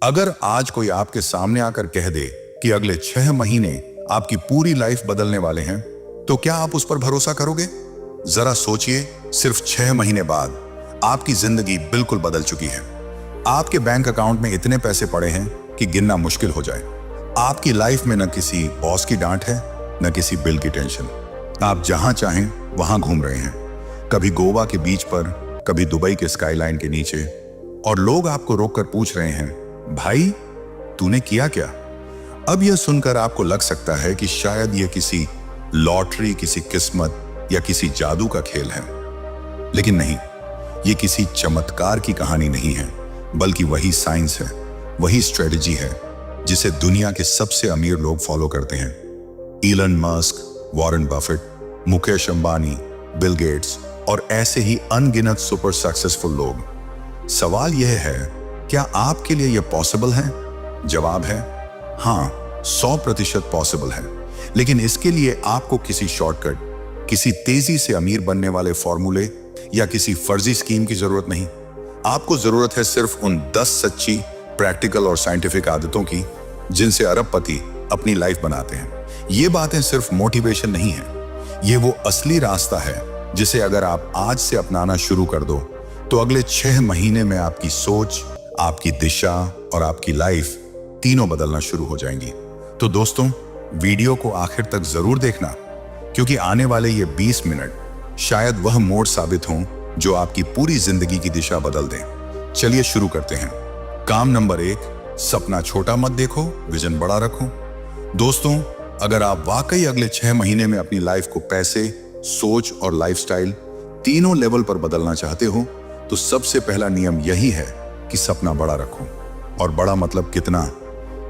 अगर आज कोई आपके सामने आकर कह दे कि अगले 6 महीने आपकी पूरी लाइफ बदलने वाले हैं, तो क्या आप उस पर भरोसा करोगे? जरा सोचिए, सिर्फ 6 महीने बाद आपकी जिंदगी बिल्कुल बदल चुकी है। आपके बैंक अकाउंट में इतने पैसे पड़े हैं कि गिनना मुश्किल हो जाए। आपकी लाइफ में न किसी बॉस की डांट है, न किसी बिल की टेंशन। आप जहां चाहें वहां घूम रहे हैं, कभी गोवा के बीच पर, कभी दुबई के स्काईलाइन के नीचे, और लोग आपको रोककर पूछ रहे हैं, भाई तूने किया क्या? अब यह सुनकर आपको लग सकता है कि शायद यह किसी लॉटरी, किसी किस्मत या किसी जादू का खेल है। लेकिन नहीं, यह किसी चमत्कार की कहानी नहीं है, बल्कि वही साइंस है, वही स्ट्रेटजी है जिसे दुनिया के सबसे अमीर लोग फॉलो करते हैं। Elon Musk, Warren Buffett, Mukesh Ambani, Bill Gates और ऐसे ही अनगिनत सुपर सक्सेसफुल लोग। सवाल यह है, क्या आपके लिए यह पॉसिबल है? जवाब है हाँ, 100% पॉसिबल है। लेकिन इसके लिए आपको किसी शॉर्टकट, किसी तेजी से अमीर बनने वाले फॉर्मूले या किसी फर्जी स्कीम की जरूरत नहीं। आपको जरूरत है सिर्फ उन 10 सच्ची, प्रैक्टिकल और साइंटिफिक आदतों की जिनसे अरबपति अपनी लाइफ बनाते हैं। ये बातें सिर्फ मोटिवेशन नहीं है, ये वो असली रास्ता है जिसे अगर आप आज से अपनाना शुरू कर दो तो अगले 6 महीने में आपकी सोच, आपकी दिशा और आपकी लाइफ तीनों बदलना शुरू हो जाएंगी। तो दोस्तों, वीडियो को आखिर तक जरूर देखना, क्योंकि आने वाले ये 20 मिनट शायद वह मोड़ साबित हों जो आपकी पूरी जिंदगी की दिशा बदल दें। चलिए शुरू करते हैं। काम नंबर 1, सपना छोटा मत देखो, विजन बड़ा रखो। दोस्तों, अगर आप वाकई अगले 6 महीने में अपनी लाइफ को पैसे, सोच और लाइफस्टाइल तीनों लेवल पर बदलना चाहते हो, तो सबसे पहला नियम यही है कि सपना बड़ा रखो। और बड़ा मतलब कितना?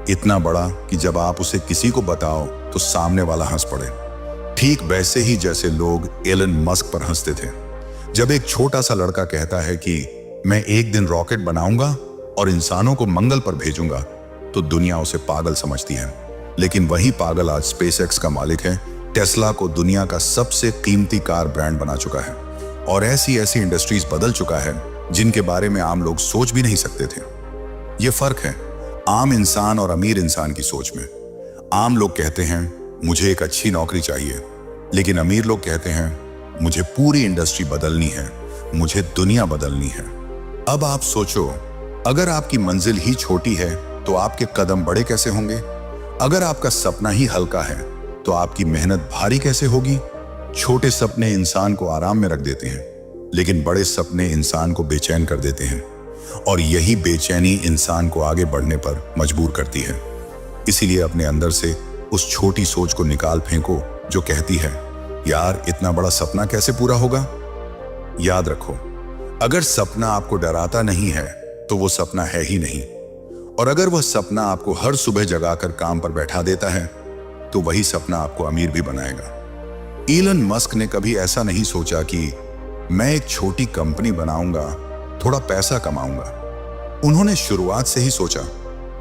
इतना बड़ा कि जब आप उसे किसी को बताओ तो सामने वाला हंस पड़े। ठीक वैसे ही जैसे लोग एलन मस्क पर हंसते थे। जब एक छोटा सा लड़का कहता है कि मैं एक दिन रॉकेट बनाऊंगा और इंसानों को मंगल पर भेजूंगा, तो दुनिया उसे पागल समझती है। लेकिन वही पागल आज स्पेसएक्स का मालिक है, टेस्ला को दुनिया का सबसे कीमती कार ब्रांड बना चुका है, और ऐसी ऐसी इंडस्ट्रीज बदल चुका है जिनके बारे में आम लोग सोच भी नहीं सकते थे। यह फर्क है आम इंसान और अमीर इंसान की सोच में। आम लोग कहते हैं मुझे एक अच्छी नौकरी चाहिए, लेकिन अमीर लोग कहते हैं मुझे पूरी इंडस्ट्री बदलनी है, मुझे दुनिया बदलनी है। अब आप सोचो, अगर आपकी मंजिल ही छोटी है तो आपके कदम बड़े कैसे होंगे? अगर आपका सपना ही हल्का है तो आपकी मेहनत भारी कैसे होगी? छोटे सपने इंसान को आराम में रख देते हैं, लेकिन बड़े सपने इंसान को बेचैन कर देते हैं, और यही बेचैनी इंसान को आगे बढ़ने पर मजबूर करती है। इसीलिए अपने अंदर से उस छोटी सोच को निकाल फेंको जो कहती है, यार इतना बड़ा सपना कैसे पूरा होगा? याद रखो, अगर सपना आपको डराता नहीं है तो वो सपना है ही नहीं, और अगर वह सपना आपको हर सुबह जगाकर काम पर बैठा देता है तो वही सपना आपको अमीर भी बनाएगा। इलन मस्क ने कभी ऐसा नहीं सोचा कि मैं एक छोटी कंपनी बनाऊंगा, थोड़ा पैसा कमाऊंगा। उन्होंने शुरुआत से ही सोचा,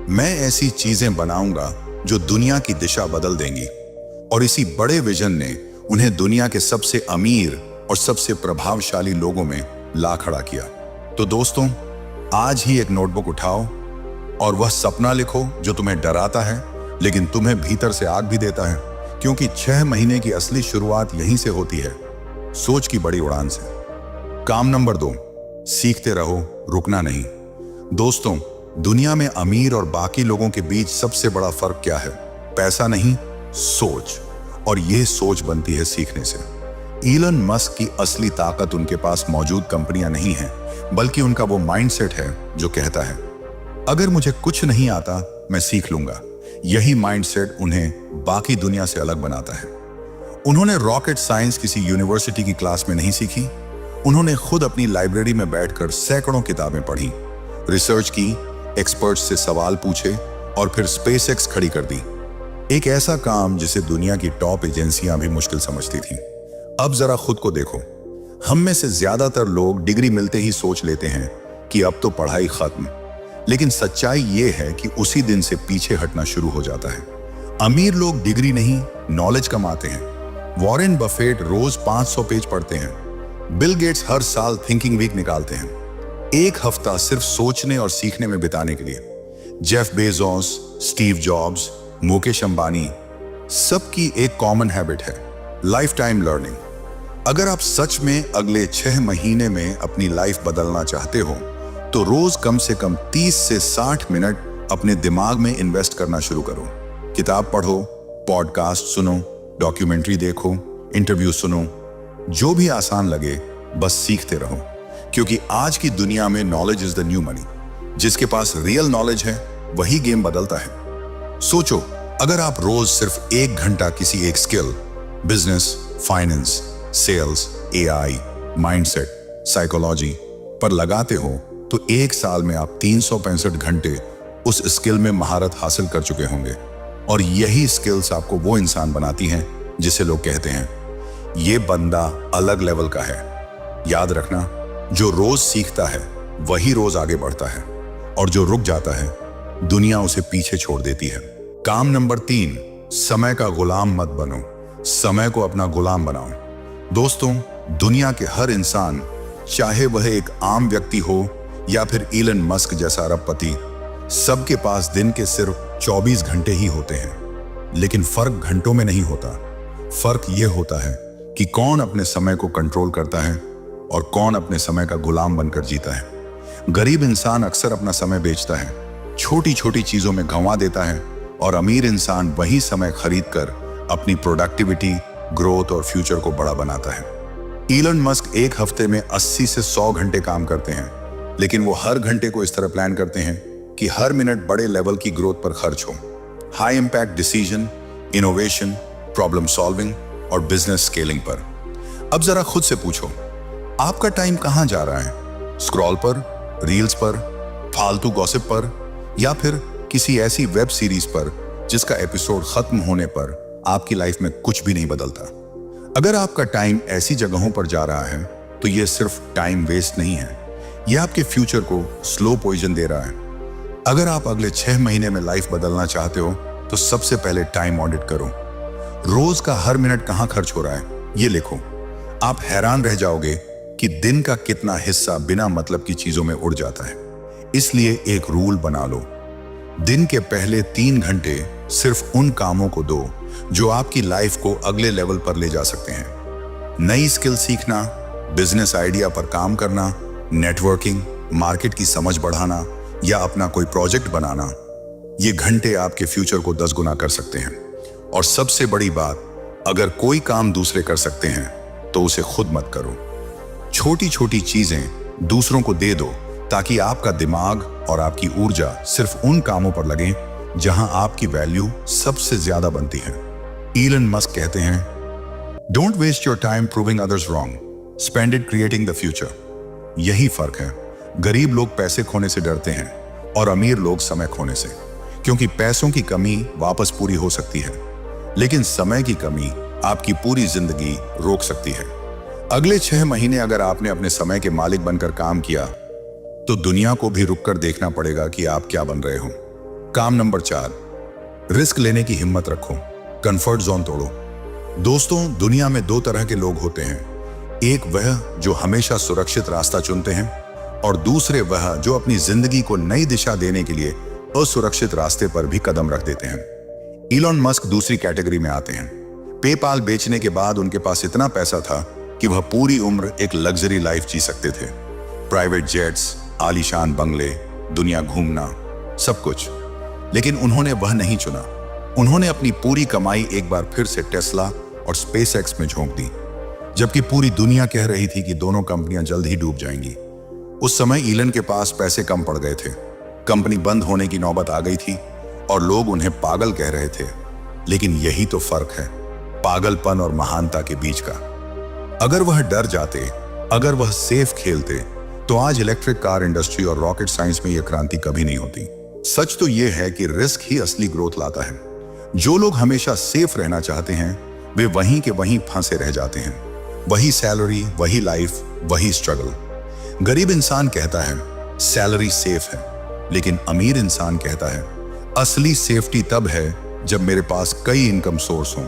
मैं ऐसी चीजें बनाऊंगा जो दुनिया की दिशा बदल देंगी, और इसी बड़े विजन ने उन्हें दुनिया के सबसे अमीर और सबसे प्रभावशाली लोगों में ला खड़ा किया। तो दोस्तों, आज ही एक नोटबुक उठाओ और वह सपना लिखो जो तुम्हें डराता है लेकिन तुम्हें भीतर से आग भी देता है, क्योंकि 6 महीने की असली शुरुआत यहीं से होती है, सोच की बड़ी उड़ान से। काम नंबर 2, सीखते रहो, रुकना नहीं। दोस्तों, दुनिया में अमीर और बाकी लोगों के बीच सबसे बड़ा फर्क क्या है? पैसा नहीं, सोच। और यह सोच बनती है सीखने से। इलन मस्क की असली ताकत उनके पास मौजूद कंपनियां नहीं है, बल्कि उनका वो माइंडसेट है जो कहता है, अगर मुझे कुछ नहीं आता मैं सीख लूंगा। यही माइंडसेट उन्हें बाकी दुनिया से अलग बनाता है। उन्होंने रॉकेट साइंस किसी यूनिवर्सिटी की क्लास में नहीं सीखी। उन्होंने खुद अपनी लाइब्रेरी में बैठकर सैकड़ों किताबें पढ़ी, रिसर्च की, एक्सपर्ट्स से सवाल पूछे और फिर स्पेसएक्स खड़ी कर दी। एक ऐसा काम जिसे दुनिया की टॉप एजेंसियां भी मुश्किल समझती थीं। अब जरा खुद को देखो, हम में से ज्यादातर लोग डिग्री मिलते ही सोच लेते हैं कि अब तो पढ़ाई खत्म, लेकिन सच्चाई ये है कि उसी दिन से पीछे हटना शुरू हो जाता है। अमीर लोग डिग्री नहीं, नॉलेज कमाते हैं। वॉरेन बफेट रोज 500 पेज पढ़ते हैं। बिल गेट्स हर साल थिंकिंग वीक निकालते हैं, एक हफ्ता सिर्फ सोचने और सीखने में बिताने के लिए। Jeff Bezos, Steve jobs, Mukesh Ambani, सबकी एक कॉमन हैबिट है, लाइफ टाइम लर्निंग। अगर आप सच में अगले 6 महीने में अपनी लाइफ बदलना चाहते हो तो रोज कम से कम 30 से 60 मिनट अपने दिमाग में इन्वेस्ट करना शुरू करो। किताब पढ़ो, पॉडकास्ट सुनो, डॉक्यूमेंट्री देखो, इंटरव्यू सुनो, जो भी आसान लगे बस सीखते रहो, क्योंकि आज की दुनिया में knowledge is the new money. जिसके पास रियल नॉलेज है वही गेम बदलता है। सोचो, अगर आप रोज सिर्फ 1 घंटा किसी एक skill, business, finance, sales, AI, mindset, psychology पर लगाते हो तो 1 साल में आप 365 घंटे उस स्किल में महारत हासिल कर चुके होंगे। और यही स्किल्स आपको वो इंसान बनाती हैं जिसे लोग कहते हैं ये बंदा अलग लेवल का है। याद रखना, जो रोज सीखता है वही रोज आगे बढ़ता है, और जो रुक जाता है दुनिया उसे पीछे छोड़ देती है। काम नंबर 3, समय का गुलाम मत बनो, समय को अपना गुलाम बनाओ। दोस्तों, दुनिया के हर इंसान, चाहे वह एक आम व्यक्ति हो या फिर इलन मस्क जैसा अरबपति, सबके पास दिन के सिर्फ 24 घंटे ही होते हैं। लेकिन फर्क घंटों में नहीं होता, फर्क यह होता है कि कौन अपने समय को कंट्रोल करता है और कौन अपने समय का गुलाम बनकर जीता है। गरीब इंसान अक्सर अपना समय बेचता है, छोटी छोटी चीजों में गंवा देता है, और अमीर इंसान वही समय खरीद कर अपनी प्रोडक्टिविटी, ग्रोथ और फ्यूचर को बड़ा बनाता है। इलन मस्क एक हफ्ते में 80 से 100 घंटे काम करते हैं, लेकिन वो हर घंटे को इस तरह प्लान करते हैं कि हर मिनट बड़े लेवल की ग्रोथ पर खर्च हो। High impact decision, innovation, problem solving और बिजनेस स्केलिंग पर। अब जरा खुद से पूछो, आपका टाइम कहां जा रहा है? स्क्रॉल पर, रील्स पर, फालतू गॉसिप पर, या फिर किसी ऐसी वेब सीरीज पर जिसका एपिसोड खत्म होने पर आपकी लाइफ में कुछ भी नहीं बदलता? अगर आपका टाइम ऐसी जगहों पर जा रहा है तो यह सिर्फ टाइम वेस्ट नहीं है, यह आपके फ्यूचर को स्लो पॉइजन दे रहा है। अगर आप अगले 6 महीने में लाइफ बदलना चाहते हो तो सबसे पहले टाइम ऑडिट करो। रोज का हर मिनट कहां खर्च हो रहा है ये लिखो। आप हैरान रह जाओगे कि दिन का कितना हिस्सा बिना मतलब की चीजों में उड़ जाता है। इसलिए एक रूल बना लो, दिन के पहले 3 घंटे सिर्फ उन कामों को दो जो आपकी लाइफ को अगले लेवल पर ले जा सकते हैं। नई स्किल सीखना, बिजनेस आइडिया पर काम करना, नेटवर्किंग, मार्केट की समझ बढ़ाना या अपना कोई प्रोजेक्ट बनाना, ये घंटे आपके फ्यूचर को 10 गुना कर सकते हैं। और सबसे बड़ी बात, अगर कोई काम दूसरे कर सकते हैं तो उसे खुद मत करो। छोटी छोटी चीजें दूसरों को दे दो ताकि आपका दिमाग और आपकी ऊर्जा सिर्फ उन कामों पर लगे जहां आपकी वैल्यू सबसे ज्यादा बनती है। इलन मस्क कहते हैं, don't waste your time proving others wrong, spend it creating the future. यही फर्क है। गरीब लोग पैसे खोने से डरते हैं और अमीर लोग समय खोने से, क्योंकि पैसों की कमी वापस पूरी हो सकती है, लेकिन समय की कमी आपकी पूरी जिंदगी रोक सकती है। अगले 6 महीने अगर आपने अपने समय के मालिक बनकर काम किया तो दुनिया को भी रुक कर देखना पड़ेगा कि आप क्या बन रहे हो। काम नंबर 4, रिस्क लेने की हिम्मत रखो, कंफर्ट जोन तोड़ो। दोस्तों, दुनिया में 2 तरह के लोग होते हैं, एक वह जो हमेशा सुरक्षित रास्ता चुनते हैं और दूसरे वह जो अपनी जिंदगी को नई दिशा देने के लिए असुरक्षित रास्ते पर भी कदम रख देते हैं। इलॉन मस्क दूसरी कैटेगरी में आते हैं। पेपाल बेचने के बाद उनके पास इतना पैसा था कि वह पूरी उम्र एक लग्जरी लाइफ जी सकते थे, प्राइवेट जेट्स, आलीशान बंगले, दुनिया घूमना, सब कुछ। लेकिन उन्होंने वह नहीं चुना। उन्होंने अपनी पूरी कमाई एक बार फिर से टेस्ला और स्पेसएक्स में झोंक दी, जबकि पूरी दुनिया कह रही थी कि दोनों कंपनियां जल्द ही डूब जाएंगी। उस समय इलन के पास पैसे कम पड़ गए थे, कंपनी बंद होने की नौबत आ गई थी और लोग उन्हें पागल कह रहे थे। लेकिन यही तो फर्क है, पागलपन और महानता के बीच का। अगर वह डर जाते, अगर वह सेफ खेलते, तो आज इलेक्ट्रिक कार इंडस्ट्री और रॉकेट साइंस में यह क्रांति कभी नहीं होती। सच तो यह है कि रिस्क ही असली ग्रोथ लाता है। जो लोग हमेशा सेफ रहना चाहते हैं वे वहीं के वहीं फंसे रह जाते हैं। वही सैलरी, वही लाइफ, वही स्ट्रगल। गरीब इंसान कहता है सैलरी सेफ है, लेकिन अमीर इंसान कहता है असली सेफ्टी तब है जब मेरे पास कई इनकम सोर्स हों।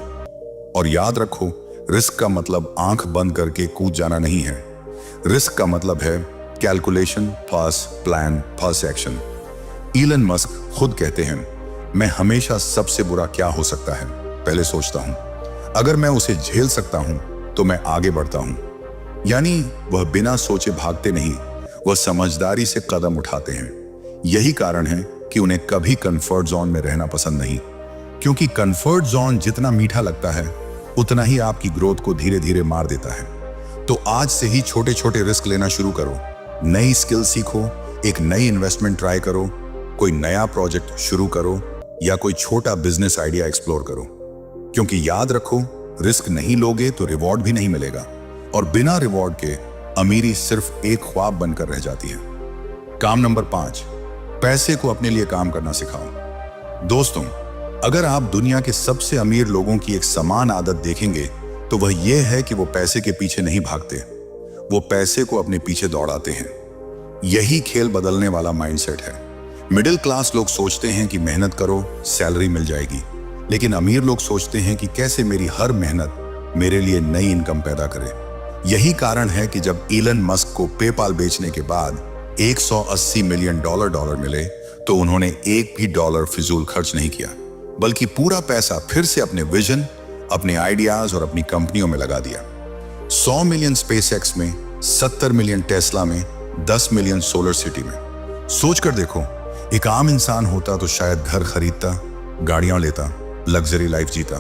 और याद रखो, रिस्क का मतलब आंख बंद करके कूद जाना नहीं है। रिस्क का मतलब है calculation plus plan plus action. Elon Musk खुद कहते हैं, मैं हमेशा सबसे बुरा क्या हो सकता है पहले सोचता हूं, अगर मैं उसे झेल सकता हूं तो मैं आगे बढ़ता हूं। यानी वह बिना सोचे भागते नहीं, वह समझदारी से कदम उठाते हैं। यही कारण है कि उन्हें कभी कंफर्ट जोन में रहना पसंद नहीं, क्योंकि कंफर्ट जोन जितना मीठा लगता है उतना ही आपकी ग्रोथ को धीरे धीरे मार देता है। तो आज से ही छोटे छोटे रिस्क लेना शुरू करो, नई स्किल सीखो, एक नई इन्वेस्टमेंट ट्राई करो, कोई नया प्रोजेक्ट शुरू करो या कोई छोटा बिजनेस आइडिया एक्सप्लोर करो। क्योंकि याद रखो, रिस्क नहीं लोगे तो रिवॉर्ड भी नहीं मिलेगा, और बिना रिवॉर्ड के अमीरी सिर्फ एक ख्वाब बनकर रह जाती है। काम नंबर 5, पैसे को अपने लिए काम करना सिखाओ। दोस्तों, अगर आप दुनिया के सबसे अमीर लोगों की एक समान आदत देखेंगे तो वह यह है कि वो पैसे के पीछे नहीं भागते, वो पैसे को अपने पीछे दौड़ाते हैं। यही खेल बदलने वाला माइंडसेट है। मिडिल क्लास लोग सोचते हैं कि मेहनत करो, सैलरी मिल जाएगी, लेकिन अमीर लोग सोचते हैं कि कैसे मेरी हर मेहनत मेरे लिए नई इनकम पैदा करे। यही कारण है कि जब ईलन मस्क को पेपाल बेचने के बाद $180 मिलियन मिले तो उन्होंने एक भी डॉलर फिजूल खर्च नहीं किया, बल्कि पूरा पैसा फिर से अपने विजन, अपने आइडियाज और अपनी कंपनियों में लगा दिया। 100 मिलियन स्पेसएक्स में, 70 मिलियन टेस्ला में, 10 मिलियन सोलर सिटी में। सोचकर देखो, एक आम इंसान होता तो शायद घर खरीदता, गाड़ियां लेता, लग्जरी लाइफ जीता।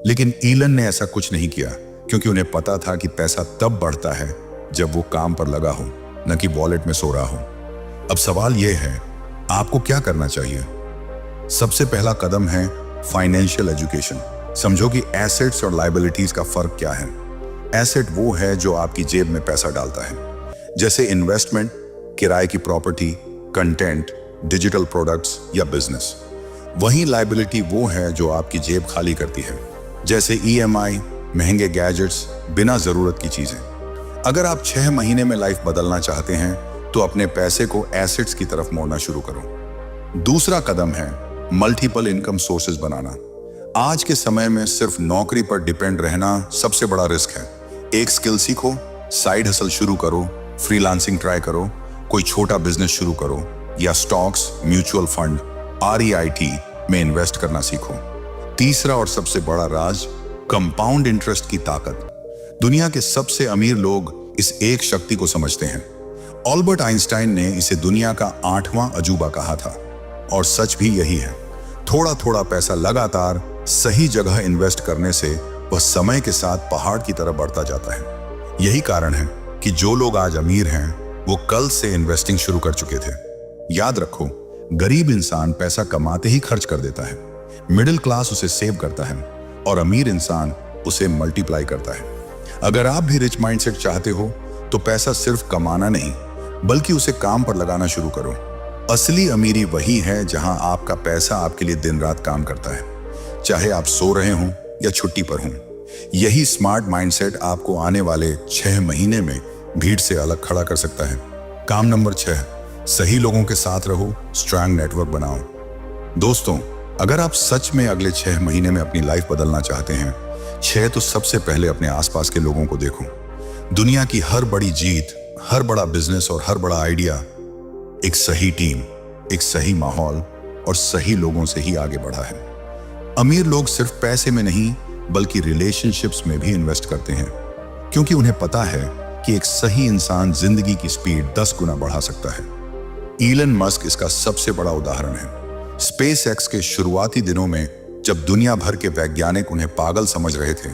लेकिन ईलन ने ऐसा कुछ नहीं किया, क्योंकि उन्हें पता था कि पैसा तब बढ़ता है जब वो काम पर लगा हो, न कि वॉलेट में सो रहा हो। अब सवाल यह है, आपको क्या करना चाहिए? सबसे पहला कदम है फाइनेंशियल एजुकेशन। समझो कि एसेट्स और लायबिलिटीज का फर्क क्या है। एसेट वो है जो आपकी जेब में पैसा डालता है, जैसे इन्वेस्टमेंट, किराए की प्रॉपर्टी, कंटेंट, डिजिटल प्रोडक्ट्स या बिजनेस। वहीं लायबिलिटी वो है जो आपकी जेब खाली करती है, जैसे ईएमआई, महंगे गैजेट्स, बिना जरूरत की चीजें। अगर आप 6 महीने में लाइफ बदलना चाहते हैं तो अपने पैसे को एसेट्स की तरफ मोड़ना शुरू करो। दूसरा कदम है मल्टीपल इनकम सोर्सेज बनाना। आज के समय में सिर्फ नौकरी पर डिपेंड रहना सबसे बड़ा रिस्क है। एक स्किल सीखो, साइड हसल शुरू करो, फ्रीलांसिंग ट्राई करो, कोई छोटा बिजनेस शुरू करो या स्टॉक्स, म्यूचुअल फंड, REIT में इन्वेस्ट करना सीखो। तीसरा और सबसे बड़ा राज, कंपाउंड इंटरेस्ट की ताकत। दुनिया के सबसे अमीर लोग इस एक शक्ति को समझते हैं। ऑल्बर्ट आइंस्टाइन ने इसे दुनिया का 8वां अजूबा कहा था, और सच भी यही है। थोड़ा थोड़ा पैसा लगातार सही जगह इन्वेस्ट करने से वह समय के साथ पहाड़ की तरह बढ़ता जाता है। यही कारण है कि जो लोग आज अमीर हैं वो कल से इन्वेस्टिंग शुरू कर चुके थे। याद रखो, गरीब इंसान पैसा कमाते ही खर्च कर देता है, मिडिल क्लास उसे सेव करता है और अमीर इंसान उसे मल्टीप्लाई करता है। अगर आप भी रिच माइंडसेट चाहते हो तो पैसा सिर्फ कमाना नहीं, बल्कि उसे काम पर लगाना शुरू करो। असली अमीरी वही है जहां आपका पैसा आपके लिए दिन रात काम करता है, चाहे आप सो रहे हों या छुट्टी पर हों। यही स्मार्ट माइंडसेट आपको आने वाले 6 महीने में भीड़ से अलग खड़ा कर सकता है। काम नंबर 6, सही लोगों के साथ रहो, स्ट्रांग नेटवर्क बनाओ। दोस्तों, अगर आप सच में अगले 6 महीने में अपनी लाइफ बदलना चाहते हैं, 6 तो सबसे पहले अपने आसपास के लोगों को देखो। दुनिया की हर बड़ी जीत, हर बड़ा बिजनेस और हर बड़ा आइडिया एक सही टीम, एक सही माहौल और सही लोगों से ही आगे बढ़ा है। अमीर लोग सिर्फ पैसे में नहीं बल्कि रिलेशनशिप्स में भी इन्वेस्ट करते हैं, क्योंकि उन्हें पता है कि एक सही इंसान जिंदगी की स्पीड 10 गुना बढ़ा सकता है। ईलन मस्क इसका सबसे बड़ा उदाहरण है। स्पेसएक्स के शुरुआती दिनों में जब दुनिया भर के वैज्ञानिक उन्हें पागल समझ रहे थे,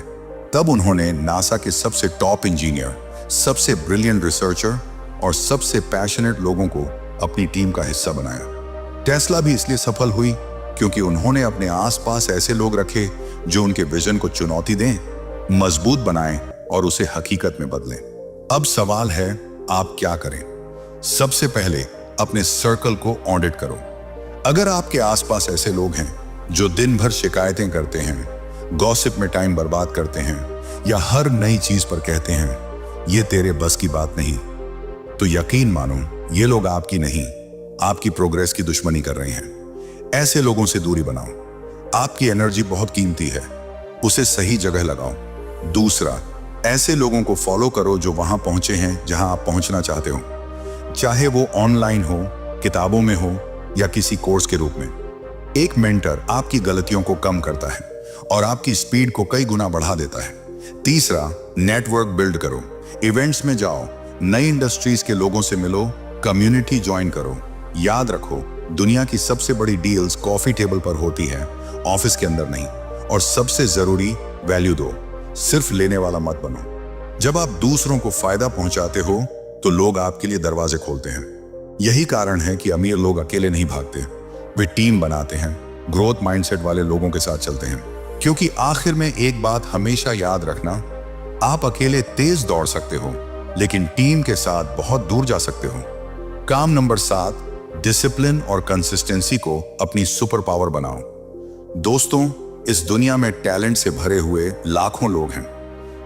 तब उन्होंने नासा के सबसे टॉप इंजीनियर, सबसे ब्रिलियंट रिसर्चर और सबसे पैशनेट लोगों को अपनी टीम का हिस्सा बनाया। टेस्ला भी इसलिए सफल हुई क्योंकि उन्होंने अपने आसपास ऐसे लोग रखे जो उनके विजन को चुनौती दें, मजबूत बनाएं और उसे हकीकत में बदलें। अब सवाल है, आप क्या करें? सबसे पहले अपने सर्कल को ऑडिट करो। अगर आपके आसपास ऐसे लोग हैं जो दिन भर शिकायतें करते हैं, गॉसिप में टाइम बर्बाद करते हैं या हर नई चीज पर कहते हैं ये तेरे बस की बात नहीं, तो यकीन मानो ये लोग आपकी नहीं, आपकी प्रोग्रेस की दुश्मनी कर रहे हैं। ऐसे लोगों से दूरी बनाओ। आपकी एनर्जी बहुत कीमती है, उसे सही जगह लगाओ। दूसरा, ऐसे लोगों को फॉलो करो जो वहां पहुंचे हैं जहां आप पहुंचना चाहते हो, चाहे वो ऑनलाइन हो, किताबों में हो या किसी कोर्स के रूप में। एक मेंटर आपकी गलतियों को कम करता है और आपकी स्पीड को कई गुना बढ़ा देता है। तीसरा, नेटवर्क बिल्ड करो। इवेंट्स में जाओ, नई इंडस्ट्रीज के लोगों से मिलो, कम्युनिटी ज्वाइन करो। याद रखो, दुनिया की सबसे बड़ी डील्स कॉफी टेबल पर होती है, ऑफिस के अंदर नहीं। और सबसे जरूरी, वैल्यू दो, सिर्फ लेने वाला मत बनो। जब आप दूसरों को फायदा पहुंचाते हो तो लोग आपके लिए दरवाजे खोलते हैं। यही कारण है कि अमीर लोग अकेले नहीं भागते, वे टीम बनाते हैं, ग्रोथ माइंडसेट वाले लोगों के साथ चलते हैं। क्योंकि आखिर में एक बात हमेशा याद रखना, आप अकेले तेज दौड़ सकते हो, लेकिन टीम के साथ बहुत दूर जा सकते हो। काम नंबर 7, डिसिप्लिन और कंसिस्टेंसी को अपनी सुपर पावर बनाओ। दोस्तों, इस दुनिया में टैलेंट से भरे हुए लाखों लोग हैं,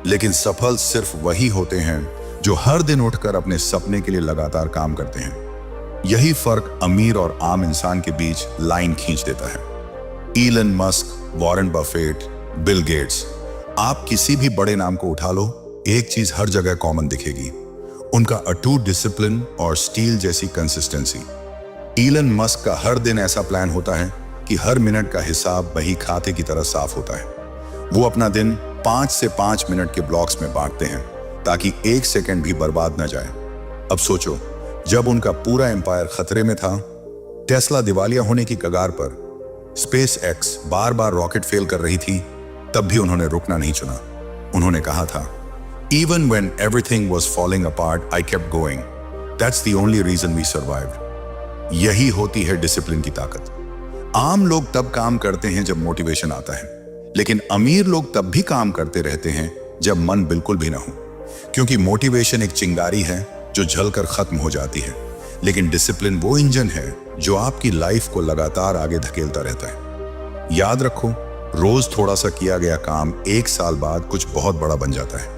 लेकिन सफल सिर्फ वही होते हैं जो हर दिन उठकर अपने सपने के लिए लगातार काम करते हैं। यही फर्क अमीर और आम इंसान के बीच लाइन खींच देता है। Elon Musk, Warren Buffett, Bill Gates, आप किसी भी बड़े नाम को उठा लो, एक चीज हर जगह कॉमन दिखेगी, उनका अटूट डिसिप्लिन और स्टील जैसी कंसिस्टेंसी। इलन मस्क का हर दिन ऐसा प्लान होता है कि हर मिनट का हिसाब बही खाते की तरह साफ होता है। वो अपना दिन 5 से 5 मिनट के ब्लॉक्स में बांटते हैं ताकि 1 सेकंड भी बर्बाद न जाए। अब सोचो, जब उनका पूरा एम्पायर खतरे में था, टेस्ला दिवालिया होने की कगार पर, स्पेस एक्स बार बार रॉकेट फेल कर रही थी, तब भी उन्होंने रुकना नहीं चुना। उन्होंने कहा था, Even when everything was falling apart, I kept going. That's the only reason we survived. यही होती है डिसिप्लिन की ताकत। आम लोग तब काम करते हैं जब मोटिवेशन आता है, लेकिन अमीर लोग तब भी काम करते रहते हैं जब मन बिल्कुल भी ना हो। क्योंकि मोटिवेशन एक चिंगारी है जो जलकर खत्म हो जाती है, लेकिन डिसिप्लिन वो इंजन है जो आपकी लाइफ को लगातार आगे धकेलता रहता है। याद रखो, रोज थोड़ा सा किया गया काम 1 साल बाद कुछ बहुत बड़ा बन जाता है।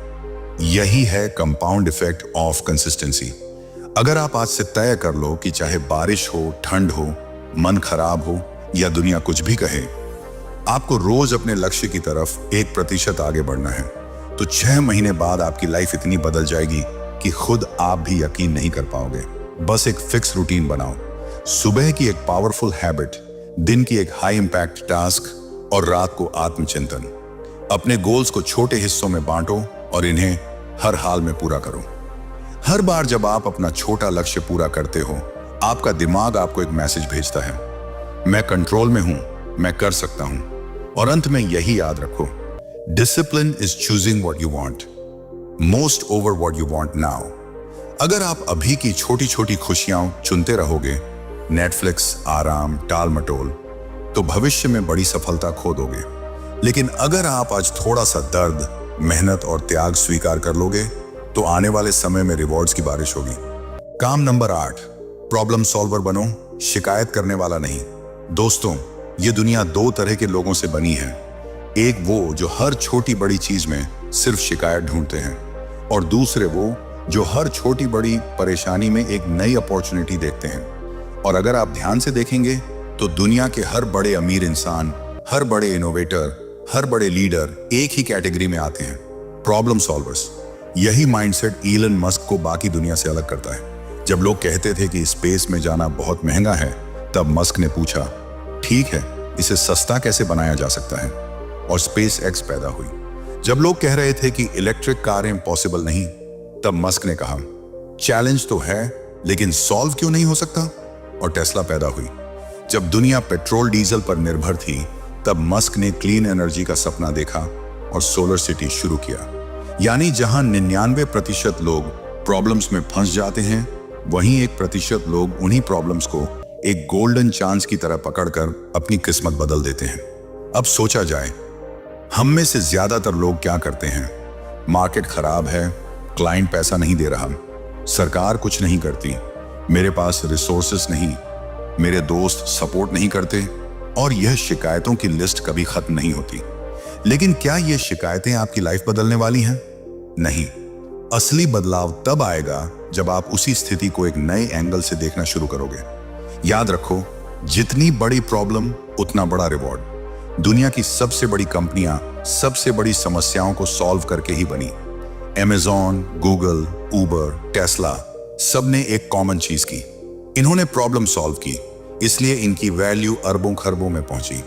यही है कंपाउंड इफेक्ट ऑफ कंसिस्टेंसी। अगर आप आज से तय कर लो कि चाहे बारिश हो, ठंड हो, मन खराब हो या दुनिया कुछ भी कहे, आपको रोज अपने लक्ष्य की तरफ 1% आगे बढ़ना है, तो 6 महीने बाद आपकी लाइफ इतनी बदल जाएगी कि खुद आप भी यकीन नहीं कर पाओगे। बस एक फिक्स रूटीन बनाओ, सुबह की एक पावरफुल हैबिट, दिन की एक हाई इंपैक्ट टास्क और रात को आत्मचिंतन। अपने गोल्स को छोटे हिस्सों में बांटो और इन्हें हर हाल में पूरा करो। हर बार जब आप अपना छोटा लक्ष्य पूरा करते हो, आपका दिमाग आपको एक मैसेज भेजता है, मैं कंट्रोल में हूं, मैं कर सकता हूं। और अंत में यही याद रखो, discipline is choosing what you want most over what you want now. अगर आप अभी की छोटी छोटी खुशियां चुनते रहोगे, नेटफ्लिक्स, आराम, टाल मटोल, तो भविष्य में बड़ी सफलता खो दोगे। लेकिन अगर आप आज थोड़ा सा दर्द, मेहनत और त्याग स्वीकार कर लोगे, तो आने वाले समय में रिवॉर्ड्स की बारिश होगी। काम नंबर 8, प्रॉब्लम सॉल्वर बनो, शिकायत करने वाला नहीं। दोस्तों, ये दुनिया 2 तरह के लोगों से बनी है। एक वो जो हर छोटी बड़ी चीज में सिर्फ शिकायत ढूंढते हैं, और दूसरे वो जो हर छोटी बड़ी परेशानी में एक नई अपॉर्चुनिटी देखते हैं। और अगर आप ध्यान से देखेंगे तो दुनिया के हर बड़े अमीर इंसान, हर बड़े इनोवेटर, हर बड़े लीडर एक ही कैटेगरी में आते हैं, प्रॉब्लम सॉल्वर्स। यही माइंडसेट इलन मस्क को बाकी दुनिया से अलग करता है। जब लोग कहते थे कि स्पेस में जाना बहुत महंगा है, तब मस्क ने पूछा, ठीक है, इसे सस्ता कैसे बनाया जा सकता है? और स्पेस एक्स पैदा हुई। जब लोग कह रहे थे कि इलेक्ट्रिक कारें पॉसिबल नहीं, तब मस्क ने कहा, चैलेंज तो है, लेकिन सॉल्व क्यों नहीं हो सकता? और टेस्ला पैदा हुई। जब दुनिया पेट्रोल डीजल पर निर्भर थी, तब मस्क ने क्लीन एनर्जी का सपना देखा और सोलर सिटी शुरू किया। यानी जहां 99% लोग प्रॉब्लम्स में फंस जाते हैं, वहीं 1% लोग उन्हीं प्रॉब्लम्स को एक गोल्डन चांस की तरह पकड़कर अपनी किस्मत बदल देते हैं। अब सोचा जाए, हम में से ज्यादातर लोग क्या करते हैं? मार्केट खराब है, क्लाइंट पैसा नहीं दे रहा, सरकार कुछ नहीं करती, मेरे पास रिसोर्सेस नहीं, मेरे दोस्त सपोर्ट नहीं करते, और यह शिकायतों की लिस्ट कभी खत्म नहीं होती। लेकिन क्या ये शिकायतें आपकी लाइफ बदलने वाली हैं? नहीं। असली बदलाव तब आएगा जब आप उसी स्थिति को एक नए एंगल से देखना शुरू करोगे। याद रखो, जितनी बड़ी प्रॉब्लम उतना बड़ा रिवॉर्ड। दुनिया की सबसे बड़ी कंपनियां सबसे बड़ी समस्याओं को सॉल्व करके ही बनी। अमेज़न, गूगल, उबर, टेस्ला, सब ने एक कॉमन चीज की, इन्होंने प्रॉब्लम सॉल्व की। इसलिए इनकी वैल्यू अरबों खरबों में पहुंची।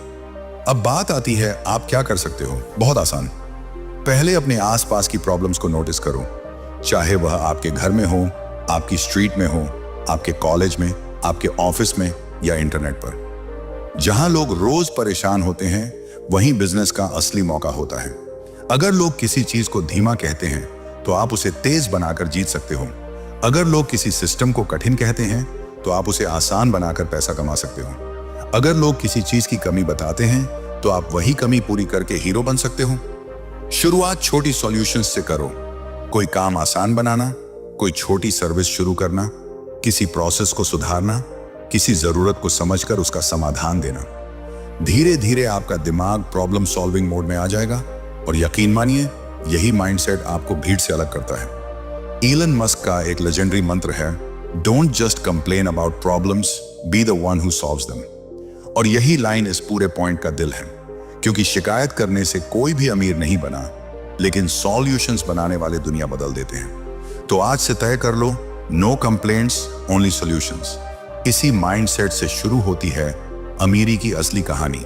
अब बात आती है आप क्या कर सकते हो। बहुत आसान। पहले अपने आसपास की प्रॉब्लम्स को नोटिस करो, चाहे वह आपके घर में हो, आपकी स्ट्रीट में हो, आपके कॉलेज में, आपके ऑफिस में या इंटरनेट पर। जहां लोग रोज परेशान होते हैं वहीं बिजनेस का असली मौका होता है। अगर लोग किसी चीज को धीमा कहते हैं तो आप उसे तेज बनाकर जीत सकते हो। अगर लोग किसी सिस्टम को कठिन कहते हैं तो आप उसे आसान बनाकर पैसा कमा सकते हो। अगर लोग किसी चीज की कमी बताते हैं तो आप वही कमी पूरी करके हीरो बन सकते हो। शुरुआत छोटी सॉल्यूशंस से करो। कोई काम आसान बनाना, कोई छोटी सर्विस शुरू करना, किसी प्रोसेस को सुधारना, किसी जरूरत को समझकर उसका समाधान देना। धीरे धीरे आपका दिमाग प्रॉब्लम सॉल्विंग मोड में आ जाएगा और यकीन मानिए यही माइंडसेट आपको भीड़ से अलग करता है। इलन मस्क का एक लेजेंडरी मंत्र है, don't just complain about problems, be the one who solves them. और यही लाइन इस पूरे पॉइंट का दिल है, क्योंकि शिकायत करने से कोई भी अमीर नहीं बना, लेकिन सॉल्यूशंस बनाने वाले दुनिया बदल देते हैं। तो आज से तय कर लो, नो कंप्लेंट्स, ओनली सॉल्यूशंस। इसी माइंडसेट से शुरू होती है अमीरी की असली कहानी।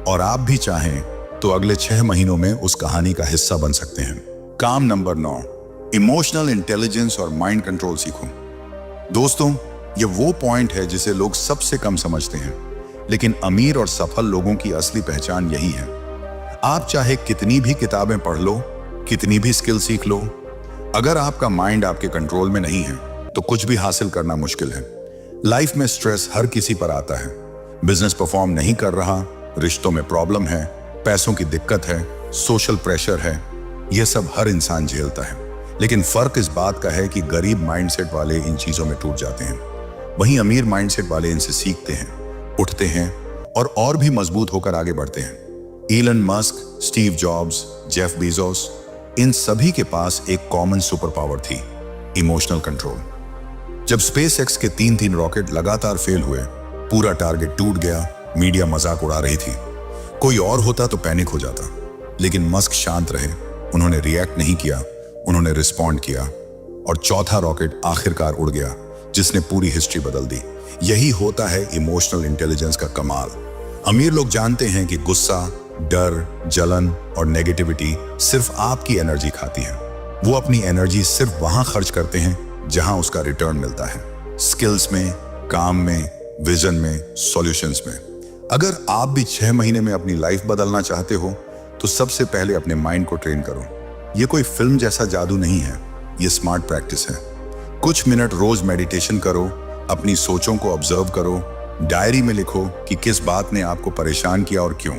और आप भी चाहें तो अगले 6 महीनों में उस कहानी का हिस्सा बन सकते हैं। काम नंबर 9, इमोशनल इंटेलिजेंस और माइंड कंट्रोल सीखो। दोस्तों, ये वो पॉइंट है जिसे लोग सबसे कम समझते हैं, लेकिन अमीर और सफल लोगों की असली पहचान यही है। आप चाहे कितनी भी किताबें पढ़ लो, कितनी भी स्किल सीख लो, अगर आपका माइंड आपके कंट्रोल में नहीं है तो कुछ भी हासिल करना मुश्किल है। लाइफ में स्ट्रेस हर किसी पर आता है। बिजनेस परफॉर्म नहीं कर रहा, रिश्तों में प्रॉब्लम है, पैसों की दिक्कत है, सोशल प्रेशर है, यह सब हर इंसान झेलता है। लेकिन फर्क इस बात का है कि गरीब माइंडसेट वाले इन चीजों में टूट जाते हैं, वहीं अमीर माइंडसेट वाले इनसे सीखते हैं, उठते हैं और भी मजबूत होकर आगे बढ़ते हैं। Elon Musk, Steve Jobs, Jeff Bezos, इन सभी के पास एक कॉमन सुपर पावर थी, इमोशनल कंट्रोल। जब स्पेसएक्स के 3 रॉकेट लगातार फेल हुए, पूरा टारगेट टूट गया, मीडिया मजाक उड़ा रही थी। कोई और होता तो पैनिक हो जाता, लेकिन मस्क शांत रहे। उन्होंने रिएक्ट नहीं किया, उन्होंने रिस्पॉन्ड किया और चौथा रॉकेट आखिरकार उड़ गया, जिसने पूरी हिस्ट्री बदल दी। यही होता है इमोशनल इंटेलिजेंस का कमाल। अमीर लोग जानते हैं कि गुस्सा, डर, जलन और नेगेटिविटी सिर्फ आपकी एनर्जी खाती है। वो अपनी एनर्जी सिर्फ वहां खर्च करते हैं जहां उसका रिटर्न मिलता है, स्किल्स में, काम में, विजन में, सॉल्यूशंस में। अगर आप भी 6 महीने में अपनी लाइफ बदलना चाहते हो तो सबसे पहले अपने माइंड को ट्रेन करो। ये कोई फिल्म जैसा जादू नहीं है, ये स्मार्ट प्रैक्टिस है। कुछ मिनट रोज मेडिटेशन करो, अपनी सोचों को ऑब्जर्व करो, डायरी में लिखो कि किस बात ने आपको परेशान किया और क्यों।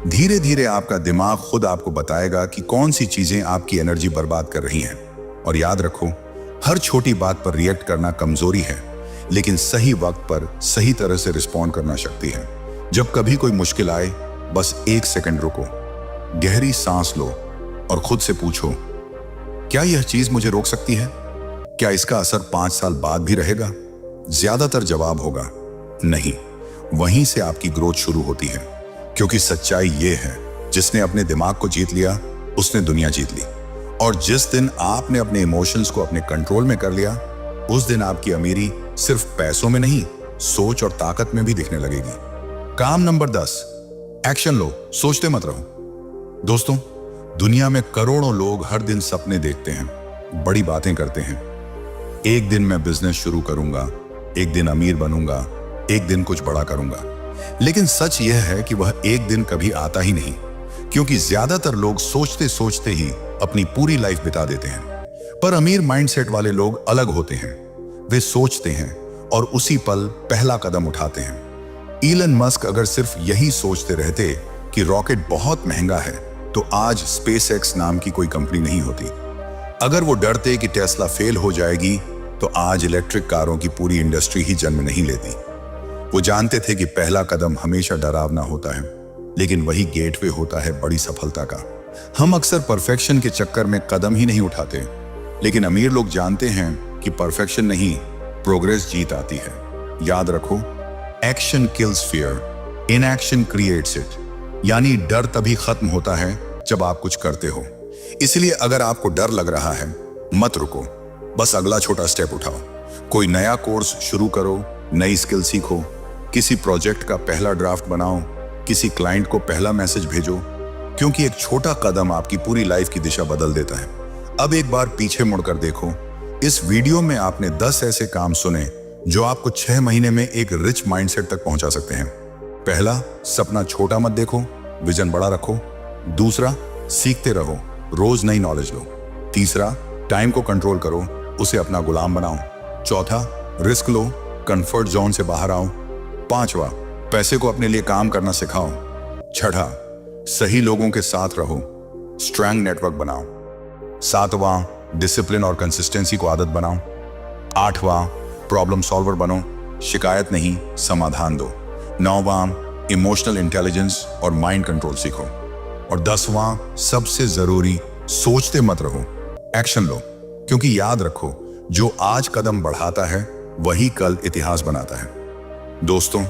धीरे धीरे आपका दिमाग खुद आपको बताएगा कि कौन सी चीजें आपकी एनर्जी बर्बाद कर रही हैं। और याद रखो, हर छोटी बात पर रिएक्ट करना कमजोरी है, लेकिन सही वक्त पर सही तरह से रिस्पॉन्ड करना शक्ति है। जब कभी कोई मुश्किल आए, बस 1 सेकंड रुको, गहरी सांस लो और खुद से पूछो, क्या यह चीज मुझे रोक सकती है? क्या इसका असर 5 साल बाद भी रहेगा? ज्यादातर जवाब होगा नहीं। वहीं से आपकी ग्रोथ शुरू होती है, क्योंकि सच्चाई ये है, जिसने अपने दिमाग को जीत लिया उसने दुनिया जीत ली। और जिस दिन आपने अपने इमोशंस को अपने कंट्रोल में कर लिया, उस दिन आपकी अमीरी सिर्फ पैसों में नहीं, सोच और ताकत में भी दिखने लगेगी। काम नंबर 10, एक्शन लो, सोचते मत रहो। दोस्तों, दुनिया में करोड़ों लोग हर दिन सपने देखते हैं, बड़ी बातें करते हैं। एक दिन मैं बिजनेस शुरू करूंगा, एक दिन अमीर बनूंगा, एक दिन कुछ बड़ा करूंगा। लेकिन सच यह है कि वह एक दिन कभी आता ही नहीं, क्योंकि ज्यादातर लोग सोचते सोचते ही अपनी पूरी लाइफ बिता देते हैं। पर अमीर माइंडसेट वाले लोग अलग होते हैं। वे सोचते हैं और उसी पल पहला कदम उठाते हैं। इलन मस्क अगर सिर्फ यही सोचते रहते कि रॉकेट बहुत महंगा है, तो आज स्पेसएक्स नाम की कोई कंपनी नहीं होती। अगर वो डरते कि टेस्ला फेल हो जाएगी, तो आज इलेक्ट्रिक कारों की पूरी इंडस्ट्री ही जन्म नहीं लेती। वो जानते थे कि पहला कदम हमेशा डरावना होता है, लेकिन वही गेटवे होता है बड़ी सफलता का। हम अक्सर परफेक्शन के चक्कर में कदम ही नहीं उठाते, लेकिन अमीर लोग जानते हैं कि परफेक्शन नहीं, प्रोग्रेस जीत आती है। याद रखो, action kills fear, inaction creates it. यानी डर तभी खत्म होता है जब आप कुछ करते हो। इसलिए अगर आपको डर लग रहा है, मत रुको, बस अगला छोटा स्टेप उठाओ। कोई नया कोर्स शुरू करो, नई स्किल सीखो, किसी प्रोजेक्ट का पहला ड्राफ्ट बनाओ, किसी क्लाइंट को पहला मैसेज भेजो, क्योंकि एक छोटा कदम आपकी पूरी लाइफ की दिशा बदल देता है। अब एक बार पीछे मुड़कर देखो, इस वीडियो में आपने 10 ऐसे काम सुने जो आपको 6 महीने में एक रिच माइंडसेट तक पहुंचा सकते हैं। पहला, सपना छोटा मत देखो, विजन बड़ा रखो। दूसरा, सीखते रहो, रोज नई नॉलेज लो। तीसरा, टाइम को कंट्रोल करो, उसे अपना गुलाम बनाओ। चौथा, रिस्क लो, कंफर्ट जोन से बाहर आओ। पांचवा, पैसे को अपने लिए काम करना सिखाओ। छठा, सही लोगों के साथ रहो, स्ट्रॉन्ग नेटवर्क बनाओ। सातवां, डिसिप्लिन और कंसिस्टेंसी को आदत बनाओ। आठवां, प्रॉब्लम सॉल्वर बनो, शिकायत नहीं समाधान दो। नौवां, इमोशनल इंटेलिजेंस और माइंड कंट्रोल सीखो। और 10वां, सबसे जरूरी, सोचते मत रहो, एक्शन लो, क्योंकि याद रखो, जो आज कदम बढ़ाता है वही कल इतिहास बनाता है। दोस्तों,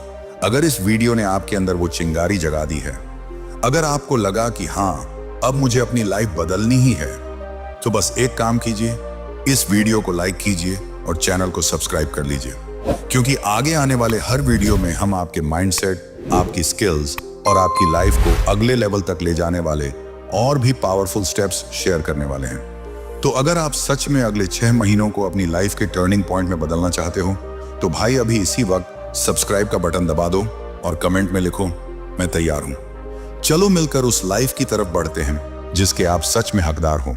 अगर इस वीडियो ने आपके अंदर वो चिंगारी जगा दी है, अगर आपको लगा कि हाँ, अब मुझे अपनी लाइफ बदलनी ही है, तो बस एक काम कीजिए, इस वीडियो को लाइक कीजिए और चैनल को सब्सक्राइब कर लीजिए, क्योंकि आगे आने वाले हर वीडियो में हम आपके माइंडसेट, आपकी स्किल्स और आपकी लाइफ को अगले लेवल तक ले जाने वाले और भी पावरफुल स्टेप्स शेयर करने वाले हैं। तो अगर आप सच में अगले 6 महीनों को अपनी लाइफ के टर्निंग पॉइंट में बदलना चाहते हो, तो भाई अभी इसी वक्त सब्सक्राइब का बटन दबा दो और कमेंट में लिखो, मैं तैयार हूं। चलो मिलकर उस लाइफ की तरफ बढ़ते हैं जिसके आप सच में हकदार हो।